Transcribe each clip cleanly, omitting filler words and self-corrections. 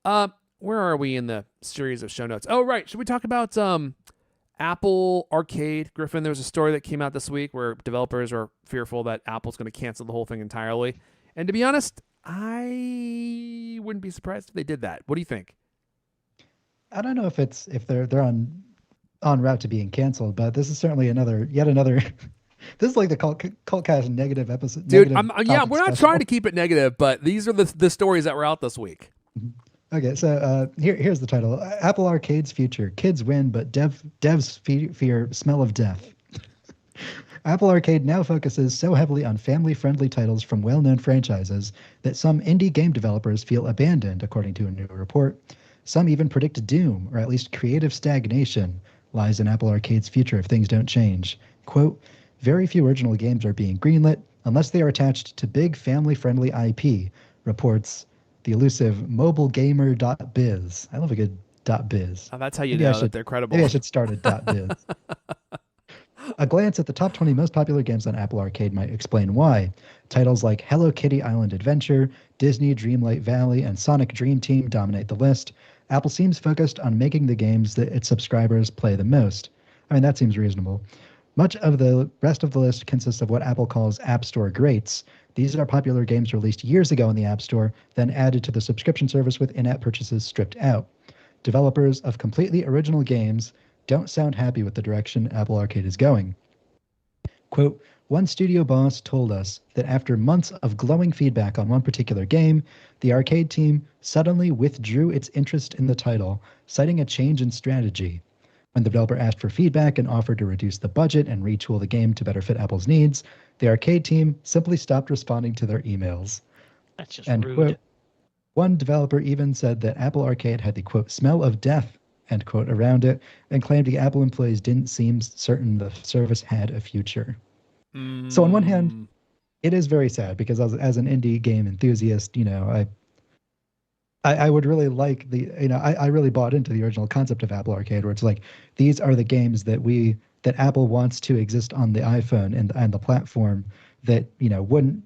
Uh, where are we in the series of show notes? Oh, right. Should we talk about Apple Arcade, Griffin? There was a story that came out this week where developers are fearful that Apple's going to cancel the whole thing entirely. And to be honest, I wouldn't be surprised if they did that. What do you think? I don't know if they're on route to being canceled, but this is certainly yet another. This is like the cult cast negative episode, Dude, negative yeah, topic we're not trying special. to keep it negative, but these are the stories that were out this week. Mhm. Okay, so here's the title: Apple Arcade's future. Kids win, but devs fear smell of death. Apple Arcade now focuses so heavily on family-friendly titles from well-known franchises that some indie game developers feel abandoned, according to a new report. Some even predict doom, or at least creative stagnation, lies in Apple Arcade's future if things don't change. Quote, very few original games are being greenlit unless they are attached to big family-friendly IP, reports the elusive mobilegamer.biz. I love a good .biz. That's how you Maybe I know that should they're maybe credible. I should start a .biz. A glance at the top 20 most popular games on Apple Arcade might explain why. Titles like Hello Kitty Island Adventure, Disney Dreamlight Valley, and Sonic Dream Team dominate the list. Apple seems focused on making the games that its subscribers play the most. I mean, that seems reasonable. Much of the rest of the list consists of what Apple calls App Store greats. These are popular games released years ago in the App Store, then added to the subscription service with in app purchases stripped out. Developers of completely original games don't sound happy with the direction Apple Arcade is going. Quote, one studio boss told us that after months of glowing feedback on one particular game, the arcade team suddenly withdrew its interest in the title, citing a change in strategy. When the developer asked for feedback and offered to reduce the budget and retool the game to better fit Apple's needs, the arcade team simply stopped responding to their emails. That's just End rude. quote. One developer even said that Apple Arcade had the quote smell of death end quote around it and claimed the Apple employees didn't seem certain the service had a future. So on one hand, Mm, it is very sad because as an indie game enthusiast, I would really like I really bought into the original concept of Apple Arcade where it's like these are the games that Apple wants to exist on the iPhone and the platform that, wouldn't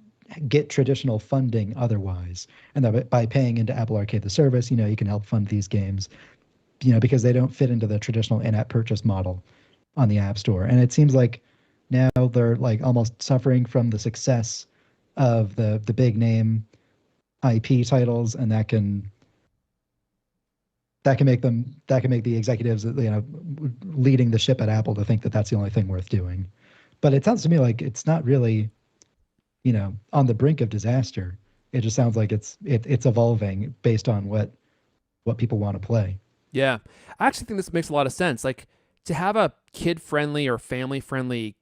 get traditional funding otherwise. And that by paying into Apple Arcade the service, you can help fund these games, because they don't fit into the traditional in-app purchase model on the App Store. And it seems like now they're like almost suffering from the success of the big name IP titles, and that can make the executives, leading the ship at Apple to think that that's the only thing worth doing. But it sounds to me like it's not really, on the brink of disaster. It just sounds like it's evolving based on what people want to play. yeah. I actually think this makes a lot of sense. Like to have a kid friendly or family friendly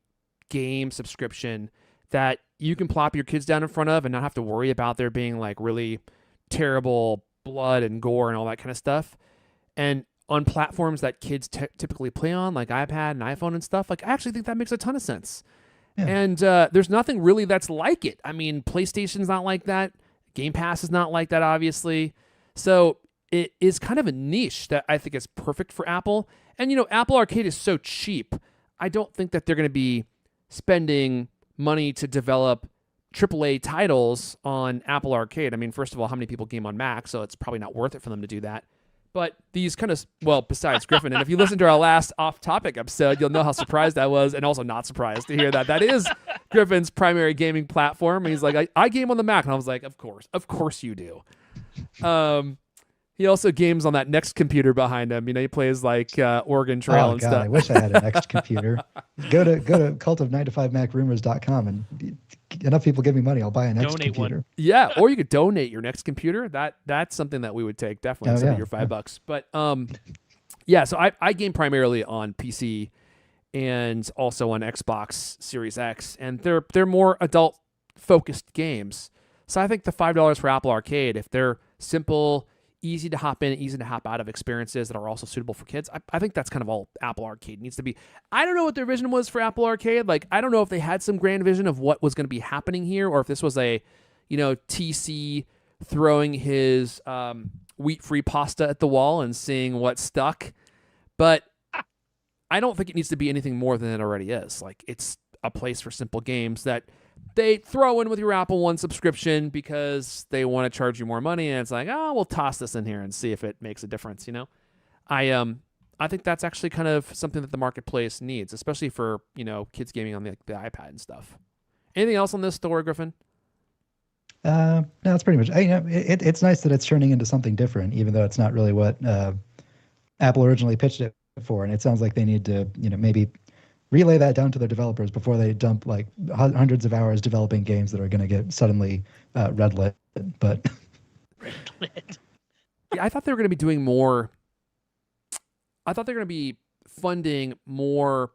game subscription that you can plop your kids down in front of and not have to worry about there being like really terrible blood and gore and all that kind of stuff. And on platforms that kids typically play on, like iPad and iPhone and stuff, like I actually think that makes a ton of sense. Yeah. And there's nothing really that's like it. I mean, PlayStation's not like that. Game Pass is not like that, obviously. So it is kind of a niche that I think is perfect for Apple. And, Apple Arcade is so cheap. I don't think that they're going to be spending money to develop AAA titles on Apple Arcade. I mean, first of all, how many people game on Mac? So it's probably not worth it for them to do that. But these kind of, well, besides Griffin, and if you listen to our last off-topic episode, you'll know how surprised I was, and also not surprised to hear that that is Griffin's primary gaming platform. And he's like, I game on the Mac, and I was like, of course you do. He also games on that next computer behind him. He plays like Oregon Trail Oh and God, stuff. I wish I had an next computer. Go to cultof9to5macrumors.com, and enough people give me money, I'll buy an next Donate one. computer. Yeah, or you could donate your next computer. That's something that we would take definitely Oh instead of yeah, your yeah. $5. But yeah. So I game primarily on PC and also on Xbox Series X, and they're more adult focused games. So I think the $5 for Apple Arcade, if they're simple, easy to hop in, easy to hop out of experiences that are also suitable for kids, I think that's kind of all Apple Arcade needs to be. I don't know what their vision was for Apple Arcade. Like, I don't know if they had some grand vision of what was going to be happening here, or if this was a, TC throwing his wheat-free pasta at the wall and seeing what stuck. But I don't think it needs to be anything more than it already is. Like, it's a place for simple games that they throw in with your Apple One subscription because they want to charge you more money, and it's like, oh, we'll toss this in here and see if it makes a difference. I think that's actually kind of something that the marketplace needs, especially for kids gaming on the iPad and stuff. Anything else on this story, Griffin? No, that's pretty much. It's nice that it's turning into something different, even though it's not really what Apple originally pitched it for. And it sounds like they need to, maybe relay that down to their developers before they dump like hundreds of hours developing games that are going to get suddenly red lit. But Red lit. Yeah, I thought they were going to be doing more. I thought they were going to be funding more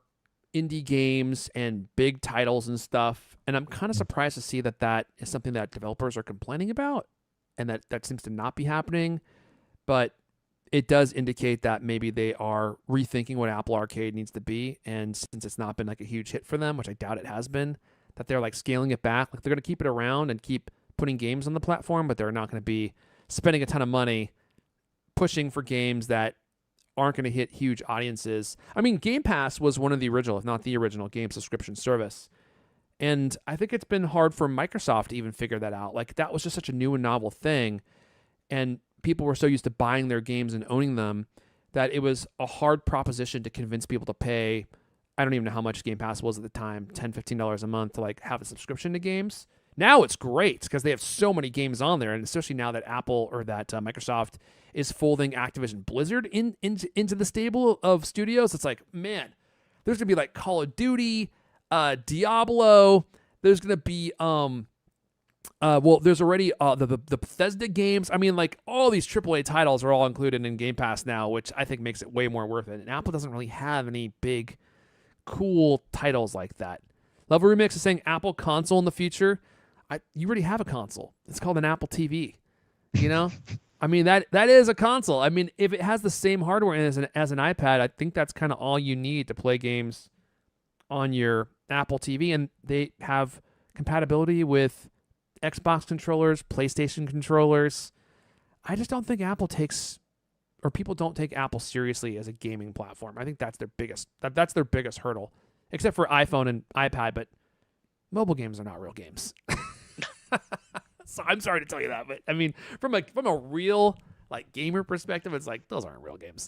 indie games and big titles and stuff. And I'm kind of surprised to see that is something that developers are complaining about, and that seems to not be happening. But it does indicate that maybe they are rethinking what Apple Arcade needs to be. And since it's not been like a huge hit for them, which I doubt it has been, that they're like scaling it back. Like they're going to keep it around and keep putting games on the platform, but they're not going to be spending a ton of money pushing for games that aren't going to hit huge audiences. I mean, Game Pass was one of the original, if not the original, game subscription service. And I think it's been hard for Microsoft to even figure that out. Like, that was just such a new and novel thing. And people were so used to buying their games and owning them that it was a hard proposition to convince people to pay. I don't even know how much Game Pass was at the time, $10, $15 a month to like have a subscription to games. Now it's great because they have so many games on there, and especially now that Apple or that Microsoft is folding Activision Blizzard into the stable of studios. It's like, man, there's gonna be like Call of Duty, Diablo. There's gonna be there's already the Bethesda games. I mean, like all these AAA titles are all included in Game Pass now, which I think makes it way more worth it. And Apple doesn't really have any big, cool titles like that. Level Remix is saying Apple console in the future. You already have a console. It's called an Apple TV. I mean, that is a console. I mean, if it has the same hardware as an iPad, I think that's kind of all you need to play games on your Apple TV. And they have compatibility with Xbox controllers, PlayStation controllers. I just don't think people don't take Apple seriously as a gaming platform. I think that's their biggest hurdle, except for iPhone and iPad. But mobile games are not real games. So I'm sorry to tell you that, but I mean, from a real like gamer perspective, it's like those aren't real games.